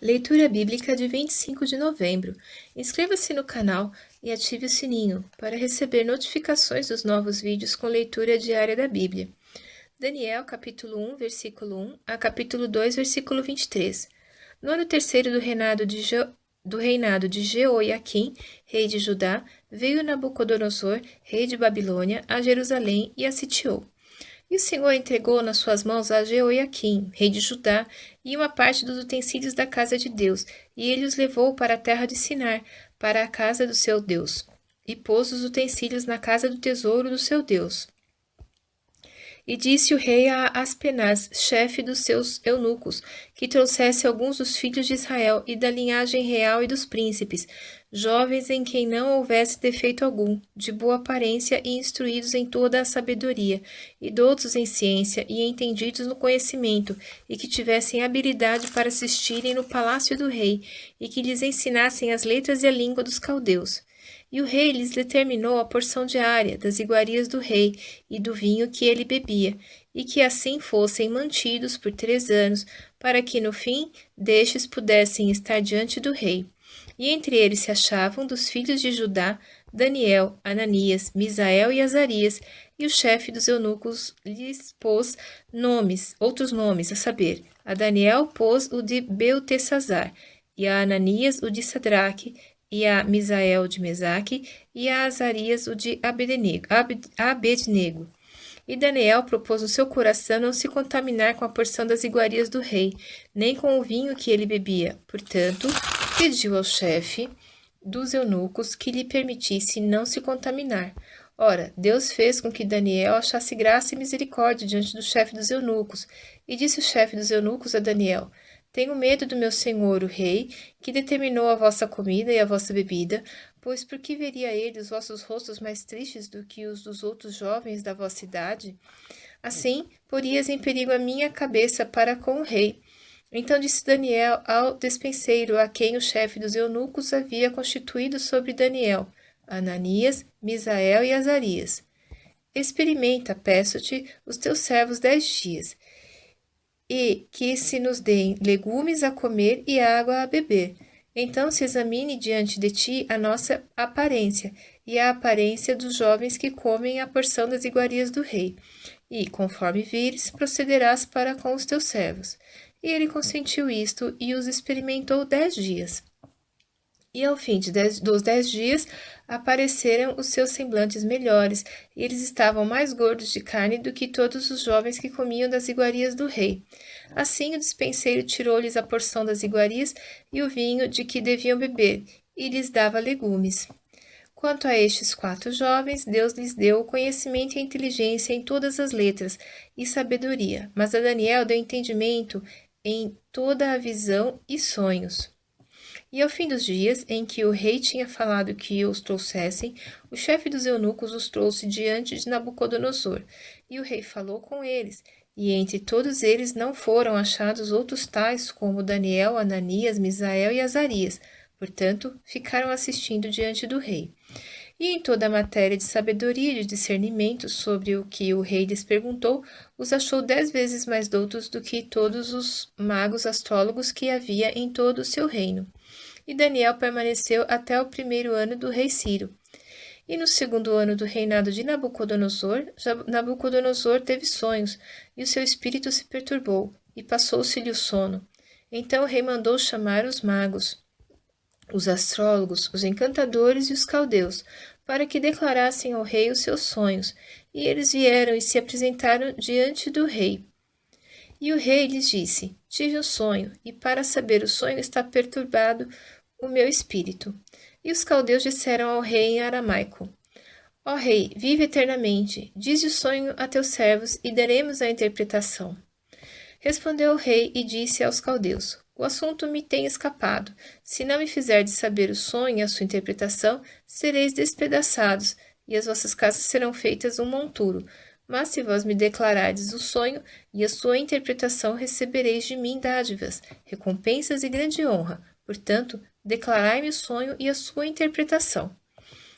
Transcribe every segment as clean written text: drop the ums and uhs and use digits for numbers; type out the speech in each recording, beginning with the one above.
Leitura Bíblica de 25 de novembro. Inscreva-se no canal e ative o sininho para receber notificações dos novos vídeos com leitura diária da Bíblia. Daniel, capítulo 1, versículo 1 a capítulo 2, versículo 23. No ano terceiro do reinado de Jeoiaquim, rei de Judá, veio Nabucodonosor, rei de Babilônia, a Jerusalém e a sitiou. E o Senhor entregou nas suas mãos a Jeoiaquim, rei de Judá, e uma parte dos utensílios da casa de Deus, e ele os levou para a terra de Sinar, para a casa do seu Deus, e pôs os utensílios na casa do tesouro do seu Deus. E disse o rei a Aspenaz, chefe dos seus eunucos, que trouxesse alguns dos filhos de Israel e da linhagem real e dos príncipes, jovens em quem não houvesse defeito algum, de boa aparência e instruídos em toda a sabedoria, e doutos em ciência e entendidos no conhecimento, e que tivessem habilidade para assistirem no palácio do rei, e que lhes ensinassem as letras e a língua dos caldeus. E o rei lhes determinou a porção diária das iguarias do rei e do vinho que ele bebia, e que assim fossem mantidos por 3 anos, para que no fim destes pudessem estar diante do rei. E entre eles se achavam dos filhos de Judá, Daniel, Ananias, Misael e Azarias, e o chefe dos eunucos lhes pôs outros nomes, a saber, a Daniel pôs o de Beltesazar, e a Ananias o de Sadraque, e a Misael de Mesaque, e a Azarias o de Abednego. E Daniel propôs no seu coração não se contaminar com a porção das iguarias do rei, nem com o vinho que ele bebia. Portanto, pediu ao chefe dos eunucos que lhe permitisse não se contaminar. Ora, Deus fez com que Daniel achasse graça e misericórdia diante do chefe dos eunucos. E disse o chefe dos eunucos a Daniel: Tenho medo do meu senhor, o rei, que determinou a vossa comida e a vossa bebida, pois por que veria ele os vossos rostos mais tristes do que os dos outros jovens da vossa idade? Assim, porias em perigo a minha cabeça para com o rei. Então disse Daniel ao despenseiro, a quem o chefe dos eunucos havia constituído sobre Daniel, Ananias, Misael e Azarias: Experimenta, peço-te, os teus servos 10 dias, e que se nos deem legumes a comer e água a beber. Então se examine diante de ti a nossa aparência e a aparência dos jovens que comem a porção das iguarias do rei. E, conforme vires, procederás para com os teus servos. E ele consentiu isto e os experimentou 10 dias. E ao fim dos 10 dias, apareceram os seus semblantes melhores, e eles estavam mais gordos de carne do que todos os jovens que comiam das iguarias do rei. Assim o despenseiro tirou-lhes a porção das iguarias e o vinho de que deviam beber, e lhes dava legumes. Quanto a estes 4 jovens, Deus lhes deu o conhecimento e a inteligência em todas as letras e sabedoria, mas a Daniel deu entendimento em toda a visão e sonhos. E ao fim dos dias, em que o rei tinha falado que os trouxessem, o chefe dos eunucos os trouxe diante de Nabucodonosor. E o rei falou com eles, e entre todos eles não foram achados outros tais como Daniel, Ananias, Misael e Azarias. Portanto, ficaram assistindo diante do rei. E em toda a matéria de sabedoria e de discernimento sobre o que o rei lhes perguntou, os achou 10 vezes mais doutos do que todos os magos astrólogos que havia em todo o seu reino. E Daniel permaneceu até o 1º ano do rei Ciro. E no 2º ano do reinado de Nabucodonosor, Nabucodonosor teve sonhos, e o seu espírito se perturbou, e passou-se-lhe o sono. Então o rei mandou chamar os magos, os astrólogos, os encantadores e os caldeus, para que declarassem ao rei os seus sonhos. E eles vieram e se apresentaram diante do rei. E o rei lhes disse: Tive um sonho, e para saber o sonho está perturbado o meu espírito. E os caldeus disseram ao rei em aramaico: Ó rei, vive eternamente, dize o sonho a teus servos, e daremos a interpretação. Respondeu o rei e disse aos caldeus: O assunto me tem escapado. Se não me fizerdes saber o sonho e a sua interpretação, sereis despedaçados, e as vossas casas serão feitas um monturo. Mas se vós me declarardes o sonho e a sua interpretação, recebereis de mim dádivas, recompensas e grande honra. Portanto, declarai-me o sonho e a sua interpretação.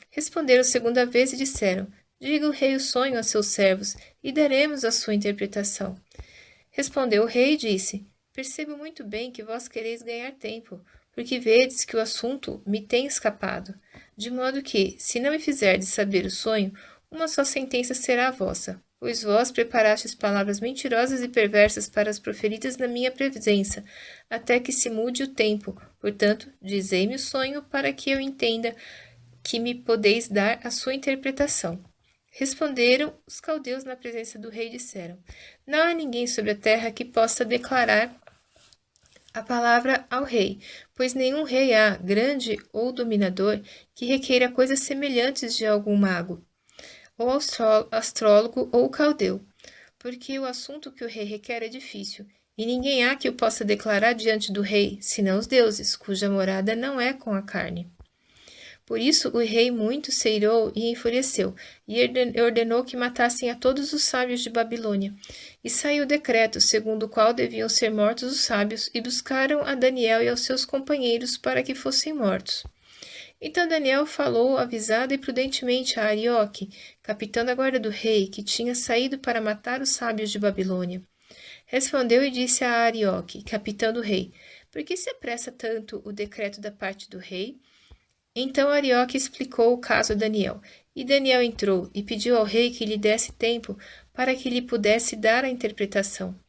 Responderam 2ª vez e disseram: Diga o rei o sonho a seus servos, e daremos a sua interpretação. Respondeu o rei e disse: Percebo muito bem que vós quereis ganhar tempo, porque vedes que o assunto me tem escapado. De modo que, se não me fizerdes saber o sonho, uma só sentença será a vossa, pois vós preparastes palavras mentirosas e perversas para as proferidas na minha presença, até que se mude o tempo. Portanto, dizei-me o sonho para que eu entenda que me podeis dar a sua interpretação. Responderam os caldeus na presença do rei e disseram: Não há ninguém sobre a terra que possa declarar a palavra ao rei, pois nenhum rei há, grande ou dominador, que requeira coisas semelhantes de algum mago, ou astrólogo ou caldeu, porque o assunto que o rei requer é difícil, e ninguém há que o possa declarar diante do rei, senão os deuses, cuja morada não é com a carne. Por isso o rei muito se irou e enfureceu, e ordenou que matassem a todos os sábios de Babilônia. E saiu o decreto, segundo o qual deviam ser mortos os sábios, e buscaram a Daniel e aos seus companheiros para que fossem mortos. Então Daniel falou avisado e prudentemente a Arioque, capitão da guarda do rei, que tinha saído para matar os sábios de Babilônia. Respondeu e disse a Arioque, capitão do rei: Por que se apressa tanto o decreto da parte do rei? Então Arioque explicou o caso a Daniel, e Daniel entrou e pediu ao rei que lhe desse tempo para que lhe pudesse dar a interpretação.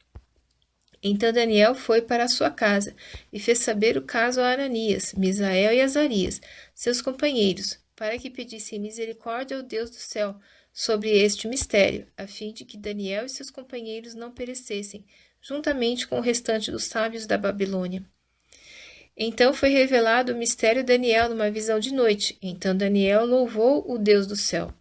Então Daniel foi para a sua casa e fez saber o caso a Ananias, Misael e Azarias, seus companheiros, para que pedissem misericórdia ao Deus do céu sobre este mistério, a fim de que Daniel e seus companheiros não perecessem, juntamente com o restante dos sábios da Babilônia. Então foi revelado o mistério a Daniel numa visão de noite. Então Daniel louvou o Deus do céu.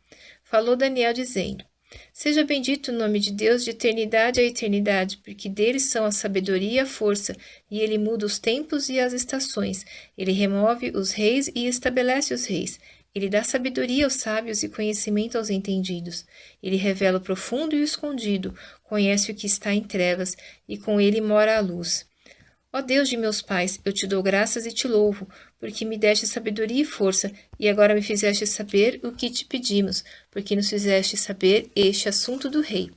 Falou Daniel dizendo: Seja bendito o nome de Deus de eternidade a eternidade, porque dele são a sabedoria e a força, e ele muda os tempos e as estações. Ele remove os reis e estabelece os reis. Ele dá sabedoria aos sábios e conhecimento aos entendidos. Ele revela o profundo e o escondido, conhece o que está em trevas, e com ele mora a luz. Ó Deus de meus pais, eu te dou graças e te louvo, porque me deste sabedoria e força, e agora me fizeste saber o que te pedimos, porque nos fizeste saber este assunto do rei.